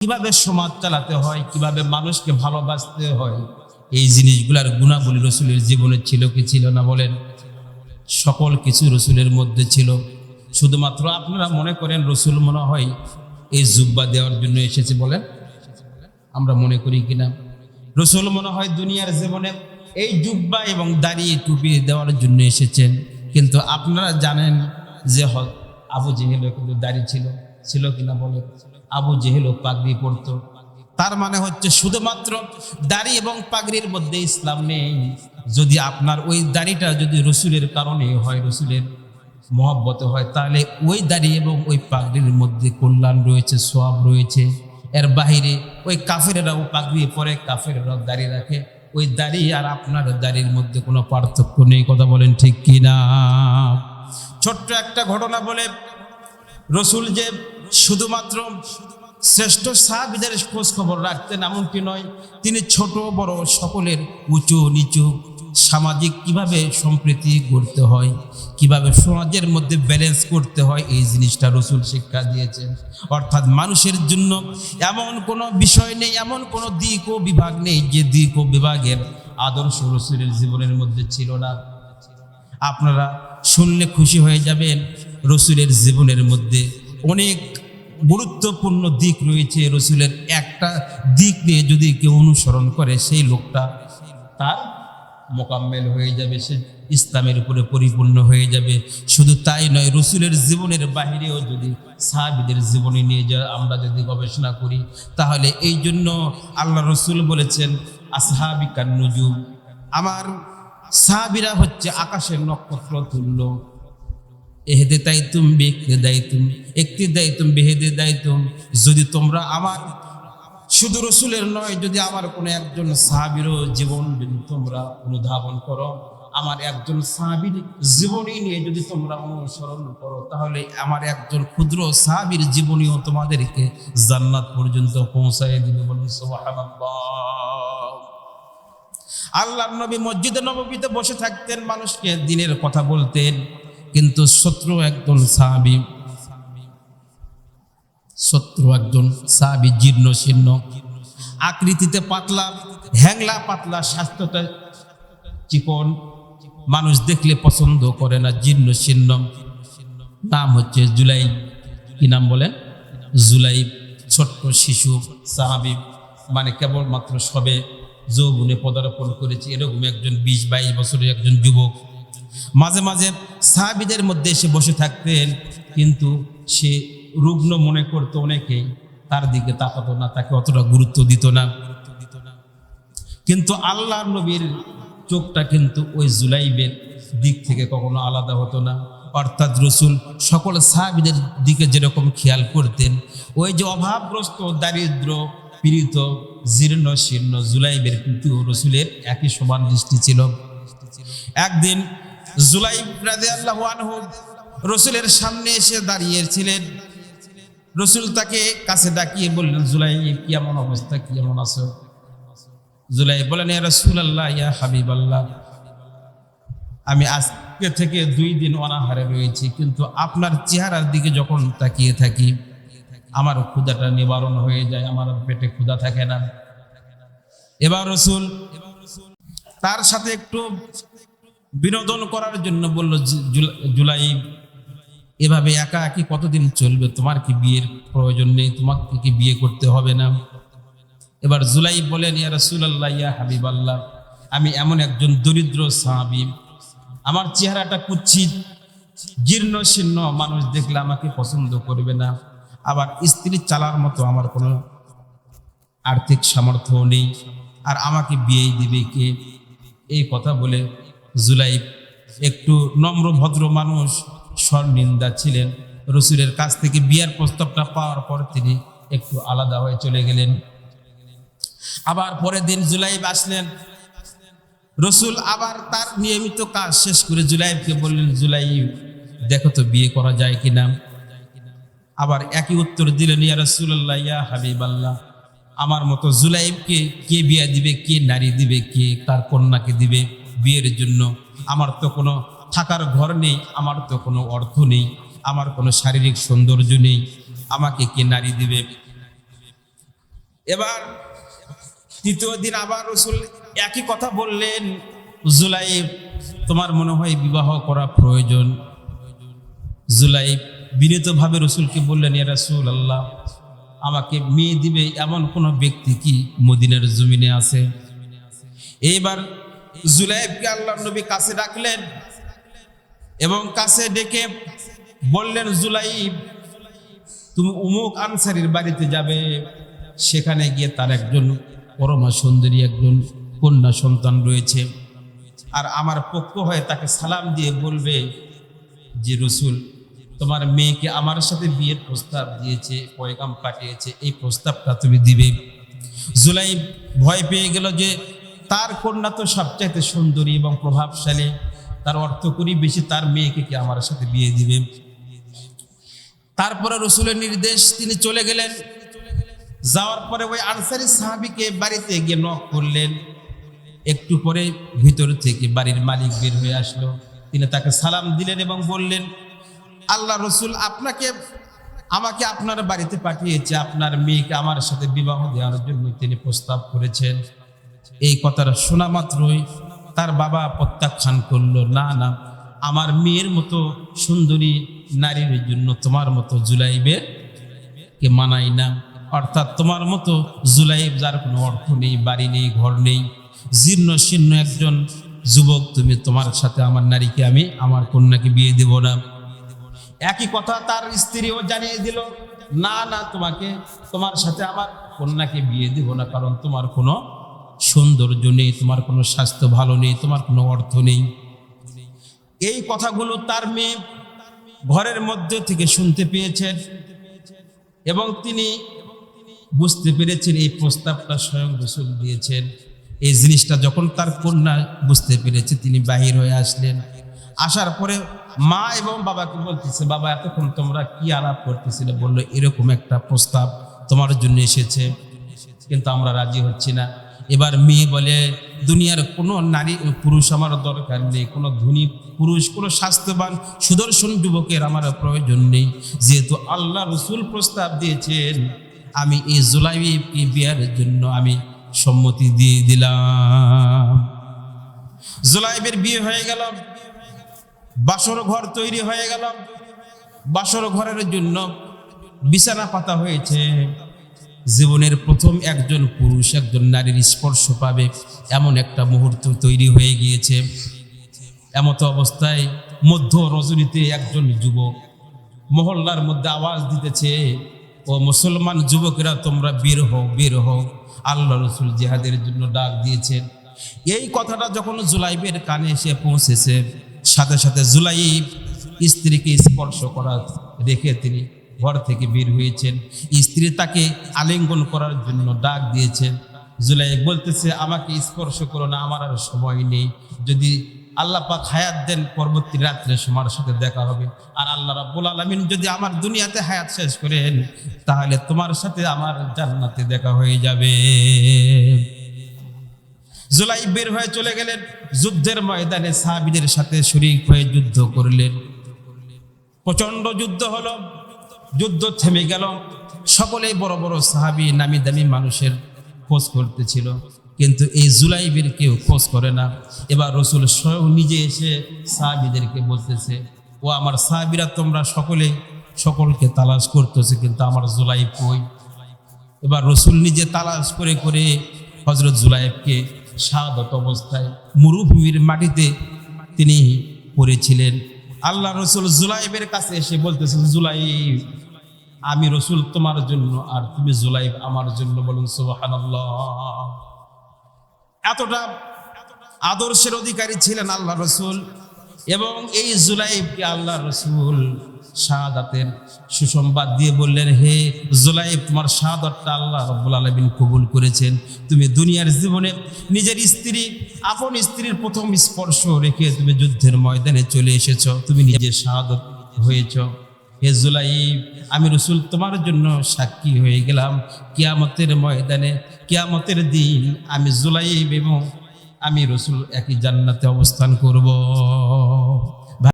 কিভাবে সমাজ চালাতে হয়, কিভাবে মানুষকে ভালোবাসতে হয়, এই জিনিসগুলার গুণাবলী রসুলের জীবনে ছিল কি ছিল না বলেন? সকল কিছু রসুলের মধ্যে ছিল। শুধুমাত্র আপনারা মনে করেন রসুল মনে হয় এই জুব্বা দেওয়ার জন্য এসেছে বলেন? আমরা মনে করি কিনা? রসুল মনে হয় দুনিয়ার জীবনে এই জুব্বা এবং দাড়ি টুপি দেওয়ার জন্য এসেছেন। কিন্তু আপনারা জানেন যে আবু জেহেল কিন্তু দাড়ি ছিল কিনা বলে? আবু জেহেলও পাগড়ি পরতো। তার মানে হচ্ছে শুধুমাত্র দাড়ি এবং পাগড়ির মধ্যে ইসলাম নেই। যদি আপনার ওই দাড়িটা যদি রসুলের কারণে হয়, রসুলের মহব্বতে হয়, তাহলে ওই দাড়ি এবং ওই পাগড়ির মধ্যে কল্যাণ রয়েছে, সওয়াব রয়েছে। এর বাহিরে ওই কাফেরেরাও পাগড়ি পরে, কাফেরেরাও দাড়ি রাখে, ওই দাড়ি আর আপনার দাড়ির মধ্যে কোনো পার্থক্য নেই। কথা বলেন ঠিক কিনা? ছোট্ট একটা ঘটনা বলে, রসুল যে শুধুমাত্র শ্রেষ্ঠ সাহাবীদের খোঁজ খবর রাখতেন এমনটি নয়, তিনি ছোট বড় সকলের উঁচু নিচু সামাজিক কিভাবে সম্প্রীতি করতে হয়, কিভাবে সমাজের মধ্যে ব্যালেন্স করতে হয়, এই জিনিসটা রসুল শিক্ষা দিয়েছেন। অর্থাৎ মানুষের জন্য এমন কোনো বিষয় নেই, এমন কোনো দিক ও বিভাগ নেই যে দিক ও বিভাগের আদর্শ রসুলের জীবনের মধ্যে ছিল না। আপনারা শুনলে খুশি হয়ে যাবেন, রসুলের জীবনের মধ্যে অনেক গুরুত্বপূর্ণ দিক রয়েছে। রসুলের একটা দিক নিয়ে যদি কেউ অনুসরণ করে, সেই লোকটা তার মোকাম্মেল হয়ে যাবে, সে ইসলামের উপরে পরিপূর্ণ হয়ে যাবে। শুধু তাই নয়, রসুলের জীবনের বাহিরেও যদি সাহাবীদের জীবনী নিয়ে আমরা যদি গবেষণা করি, তাহলে এই জন্য আল্লাহ রসুল বলেছেন, আসহাবি কান নুজুম, আমার সাহাবীরা হচ্ছে আকাশের নক্ষত্র তুল্য। যদি তোমরা আমার শুধু রসুলের নয়, যদি আমার কোনো একজন সাহাবীরও জীবন যদি তোমরা অনুধাবন করো, আমার একজন সাহাবীর জীবনী নিয়ে যদি তোমরা অনুসরণ করো, তাহলে আমার একজন ক্ষুদ্র সাহাবীর জীবনীও তোমাদেরকে জান্নাত পর্যন্ত পৌঁছায় দিবে। বলুন সুবহানাল্লাহ। আল্লাহর নবী মসজিদে নববীতে বসে থাকতেন, মানুষকে দ্বীনের কথা বলতেন, কিন্তু শত্রু একজন সাহাবী জীর্ণ শীর্ণ, আকৃতিতে পাতলা, হ্যাংলা পাতলা, স্বাস্থ্যটা চিকন, মানুষ দেখলে পছন্দ করে না, জীর্ণ শীর্ণ। নাম হচ্ছে জুলাইব। কি নাম বলেন? জুলাইব। ছোট্ট শিশু সাহাবী, মানে কেবলমাত্র সবে যৌবনে পদার্পণ করেছে, এরকম একজন 20-22 বছরের একজন যুবক। মাঝে মাঝে সাহাবীদের মধ্যে এসে বসে থাকতেন, কিন্তু সে রুগ্ন মনে করতো অনেকেই, তার দিকে তাকাতো না, তাকে অতটা গুরুত্ব দিত না। কিন্তু আল্লাহর নবীর চোখটা কিন্তু ওই জুলাইবের দিক থেকে কখনো আলাদা হতো না। অর্থাৎ রসুল সকল সাহাবীদের দিকে যেরকম খেয়াল করতেন, ওই যে অভাবগ্রস্ত, দারিদ্র পীড়িত, জীর্ণ শীর্ণ জুলাইবের কিন্তু রসুলের একই সমান দৃষ্টি ছিল। একদিন জুলাইব রাদিয়াল্লাহু আনহু রসুলের সামনে এসে দাঁড়িয়েছিলেন। রসুল তাকে কাছে ডাকিয়ে বললেন, জুলাইব, কেমন অবস্থা, কেমন আছো? জুলাইব বলেন, ইয়া রাসূলুল্লাহ, ইয়া হাবিবাল্লাহ, আমি আজকে থেকে 2 দিন অনাহারে রয়েছি, কিন্তু আপনার চেহারার দিকে যখন তাকিয়ে থাকি, আমার ক্ষুধাটা নিবারণ হয়ে যায়, আমার পেটে ক্ষুধা থাকে না। এবার রসুল তার সাথে একটু বিনোদন করার জন্য বলল, জুলাইব, এভাবে একা একই কতদিন চলবে? তোমার কি বিয়ের প্রয়োজন নেই? তোমাকে কি বিয়ে করতে হবে না? এবার জুলাইব বলেন, ইয়া রাসূলুল্লাহ, ইয়া হাবিবাল্লাহ, আমি এমন একজন দরিদ্র সাহাবী, আমার চেহারাটা কুৎসিত, জীর্ণ শীর্ণ, মানুষ দেখলে আমাকে পছন্দ করবে না, আবার স্ত্রী চালার মতো আমার কোনো আর্থিক সামর্থ্য নেই, আর আমাকে বিয়ে দিবে কে? এই কথা বলে জুলাইব একটু নম্র ভদ্র মানুষ, স্বরনিন্দা ছিলেন। রসুলের কাছ থেকে বিয়ার প্রস্তাবটা পাওয়ার পর তিনি একটু আলাদা হয়ে চলে গেলেন। আবার পরের দিন জুলাইব আসলেন। রসুল আবার তার নিয়মিত কাজ শেষ করে জুলাইবকে বললেন, জুলাইব, দেখো তো বিয়ে করা যায় কিনা। আবার একই উত্তর দিলেন, ইয়া রাসূলুল্লাহ, ইয়া হাবিবাল্লাহ, আমার মতো জুলাইবকে কে বিয়ে দিবে, কে নারী দিবে, কে তার কন্যাকে দিবে বিয়ের জন্য? আমার তো কোনো থাকার ঘর নেই, আমার তো কোনো অর্থ নেই, আমার কোনো শারীরিক সৌন্দর্য নেই, আমাকে কে নারী দিবে? এবার তৃতীয় দিন আবার রাসূল একই কথা বললেন, জুলাইব তোমার মনে হয় বিবাহ করা প্রয়োজন। জুলাইব বিনীতভাবে রাসূলকে বললেন, ইয়া রাসূলুল্লাহ, আমাকে মেয়ে দিবে এমন কোন ব্যক্তি কি মদিনার জমিনে আছে? এইবার জুলাইবকে আল্লাহর নবী কাছে ডাকলেন এবং কাছে ডেকে বললেন, জুলাইব তুমি অমুক আনসারীর বাড়িতে যাবে, সেখানে গিয়ে তার একজন পরমা সুন্দরী একজন কন্যা সন্তান রয়েছে, আর আমার পক্ষ হয়ে তাকে সালাম দিয়ে বলবে যে রাসূল তোমার মেয়েকে আমার সাথে বিয়ের প্রস্তাব দিয়েছে, পয়গাম পাঠিয়েছে, এই প্রস্তাবটা তুমি দিবে। জুলাইব ভয় পেয়ে গেল যে তার কন্যা তো সবচাইতে সুন্দরী এবং প্রভাবশালী, তার অর্থ করি বেশি, তার মেয়েকে কি আমার সাথে বিয়ে দিবে? তারপরে রাসূলের নির্দেশ, তিনি চলে গেলেন। যাওয়ার পরে ওই আনসারী সাহাবীকে বাড়িতে গিয়ে নক করলেন। একটু পরে ভিতর থেকে বাড়ির মালিক বের হয়ে আসলো। তিনি তাকে সালাম দিলেন এবং বললেন, আল্লাহ রাসূল আমাকে আপনার বাড়িতে পাঠিয়েছে, আপনার মেয়েকে আমার সাথে বিবাহ দেওয়ার জন্য তিনি প্রস্তাব করেছেন। এই কথাটা শোনা মাত্রই তার বাবা প্রত্যাখ্যান করলো, না না, আমার মেয়ের মতো সুন্দরী নারীর জন্য তোমার মতো জুলাইবের কে মানাই না। অর্থাৎ তোমার মতো জুলাইব যার কোনো অর্থ নেই, বাড়ি নেই, ঘর নেই, জীর্ণ শীর্ণ একজন যুবক, তুমি তোমার সাথে আমার নারীকে আমি আমার কন্যাকে বিয়ে দেব না। একই কথা তার স্ত্রীও জানিয়ে দিল, না না, তোমার সাথে আমার কন্যাকে বিয়ে দেব না, কারণ তোমার কোনো সৌন্দর্য নেই, তোমার কোনো স্বাস্থ্য ভালো নেই, তোমার কোনো অর্থ নেই। এই কথাগুলো তার মেয়ে ঘরের মধ্যে থেকে শুনতে পেয়েছেন এবং তিনি বুঝতে পেরেছেন এই প্রস্তাবটা স্বয়ং রাসূল দিয়েছেন। এই জিনিসটা যখন তার কন্যা বুঝতে পেরেছে, তিনি বাহির হয়ে আসলেন। আসার পরে মা এবং বাবাকে বলতেছে, বাবা এতক্ষণ তোমরা কি আলাপ করতেছিলে? বললো, এরকম একটা প্রস্তাব তোমার জন্য এসেছে, কিন্তু আমরা রাজি হচ্ছি না। এবার মেয়ে বলে, দুনিয়ার কোনো নারী পুরুষ আমার দরকার নেই, কোনো ধনী পুরুষ, কোনো স্বাস্থ্যবান সুদর্শন যুবকের আমার প্রয়োজন নেই, যেহেতু আল্লাহ রাসূল প্রস্তাব দিয়েছেন, আমি এই জুলাইবকে বিয়ের জন্য আমি সম্মতি দিয়ে দিলাম। জুলাইবের বিয়ে হয়ে গেল, বাসর ঘর তৈরি হয়ে গেল, বাসর ঘরের জন্য বিছানা পাতা হয়েছে। জীবনের প্রথম একজন পুরুষ একজন নারীর স্পর্শ পাবে এমন একটা মুহূর্ত তৈরি হয়ে গিয়েছে। এমত অবস্থায় মধ্য রজনীতে একজন যুবক মহল্লার মধ্যে আওয়াজ দিতেছে, ও মুসলমান যুবকেরা তোমরা বের হও, বের হও, আল্লাহ রাসূল জিহাদের জন্য ডাক দিয়েছেন। এই কথাটা যখন জুলাইবের কানে এসে পৌঁছেছে, সাথে সাথে জুলাইব স্ত্রীকে স্পর্শ করা রেখে তিনি ঘর থেকে বের হয়েছেন। স্ত্রী তাকে আলিঙ্গন করার জন্য ডাক দিয়েছেন। জুলাইব বলতেছে, আমাকে স্পর্শ করো না, আমার আর সময় নেই, যদি আল্লাহ পাক হায়াত দেন পরবর্তী রাত্রে তোমার সাথে দেখা হবে, আর আল্লাহ রাব্বুল আলামিন যদি আমার দুনিয়াতে হায়াত শেষ করেন, তাহলে তোমার সাথে আমার জান্নাতে দেখা হয়ে যাবে। জুলাইব বের হয়ে চলে গেলেন, যুদ্ধের ময়দানে সাহাবীদের সাথে শরীক হয়ে যুদ্ধ করলেন। প্রচন্ড যুদ্ধ হলো, যুদ্ধ থেমে গেল। সকলেই বড় বড় সাহাবী, নামি দামি মানুষের খোঁজ করতেছিল, কিন্তু এই জুলাইবের কেউ খোঁজ করে না। এবার রাসূল স্বয়ং নিজে এসে সাহাবীদেরকে বলতেছে, ও আমার সাহাবীরা, তোমরা সকলকে তালাশ করতেছে, কিন্তু আমার জুলাইব কই? এবার রাসূল নিজে তালাশ করে করে হযরত জুলাইবকে শাহাদাত অবস্থায় মরুভূমির মাটিতে তিনি পড়েছিলেন। আল্লাহ রাসূল জুলাইবের কাছে এসে বলতেছে, জুলাইব, আমি রাসূল তোমার জন্য আর তুমি জুলাইব আমার জন্য। বলুন সুবহানাল্লাহ। এতটা আদর্শের অধিকারী ছিলেন আল্লাহ রাসূল, এবং এই জুলাইবকে আল্লাহ রাসূল শাহাদাতের সুসংবাদ দিয়ে বললেন, হে জুলাইব, তোমার শাহাদাতটা আল্লাহ রাব্বুল আলামিন কবুল করেছেন। তুমি দুনিয়ার জীবনে নিজের স্ত্রী, আপন স্ত্রীর প্রথম স্পর্শ রেখে তুমি যুদ্ধের ময়দানে চলে এসেছো, তুমি নিজে শাহাদাত হয়েছো। হে জুলাইব, আমি রাসূল তোমার জন্য সাক্ষী হয়ে গেলাম, কিয়ামতের ময়দানে, কিয়ামতের দিন আমি জুলাইব এবং আমি রাসূল একই জান্নাতে অবস্থান করব।